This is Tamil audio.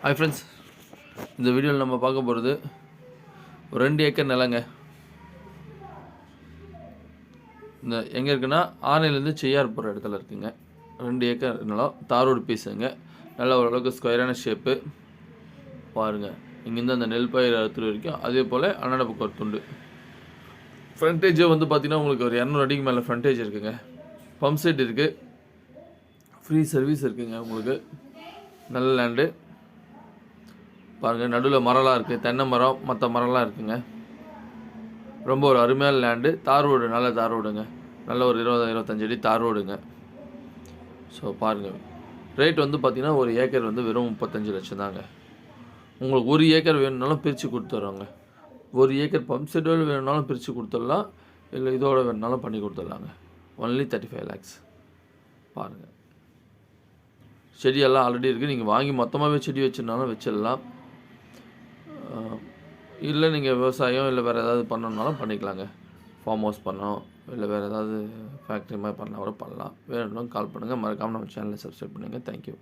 ஹாய் ஃப்ரெண்ட்ஸ், இந்த வீடியோவில் நம்ம பார்க்க போகிறது ஒரு 2 ஏக்கர் நிலங்க. இந்த எங்கே இருக்குன்னா ஆனையிலேருந்து செய்யார் போகிற இடத்துல இருக்குங்க. 2 ஏக்கர் நிலம், தாரோடு பீஸுங்க. நல்ல ஓரளவுக்கு ஸ்கொயரான ஷேப்பு பாருங்கள். இங்கேருந்து அந்த நெல் பயிர் அறுத்துட்டு வரைக்கும், அதே போல் அன்னடப்புக்கு ஒரு துண்டு. ஃப்ரண்டேஜே வந்து பார்த்திங்கன்னா உங்களுக்கு ஒரு 200 அடிக்கு மேலே ஃப்ரண்டேஜ் இருக்குங்க. பம்ப் செட் இருக்குது, ஃப்ரீ சர்வீஸ் இருக்குங்க. உங்களுக்கு நல்ல லேண்டு பாருங்கள். நடுவில் மரம்லாம் இருக்குது, தென்னை மரம் மற்ற மரம்லாம் இருக்குங்க. ரொம்ப ஒரு அருமையான லேண்டு. தார் ரோடு, நல்ல தார் ரோடுங்க. நல்ல ஒரு 20-25 அடி தார் ரோடுங்க. ஸோ பாருங்கள், ரேட் வந்து பார்த்திங்கன்னா ஒரு ஏக்கர் வந்து வெறும் 35 லட்சம் தாங்க. உங்களுக்கு 1 ஏக்கர் வேணும்னாலும் பிரித்து கொடுத்துட்றோங்க. 1 ஏக்கர் பம்ப் செட்டோடு வேணும்னாலும் பிரித்து கொடுத்துடலாம், இல்லை இதோட வேணுனாலும் பண்ணி கொடுத்துடலாங்க. Only 35 lakhs. பாருங்கள், செடியெல்லாம் ஆல்ரெடி இருக்குது. நீங்கள் வாங்கி மொத்தமாகவே செடி வச்சுருந்தாலும் வச்சிடலாம். இல்லை நீங்கள் விவசாயம் இல்லை வேறு ஏதாவது பண்ணணுன்னாலும் பண்ணிக்கலாங்க. ஃபார்ம் ஹவுஸ் பண்ணோம், இல்லை வேறு ஏதாவது ஃபேக்ட்ரி மாதிரி பண்ணால் கூட பண்ணலாம். வேணும்னா கால் பண்ணுங்கள். மறக்காமல் நம்ம சேனலை சப்ஸ்கிரைப் பண்ணுங்கள். தேங்க்யூ.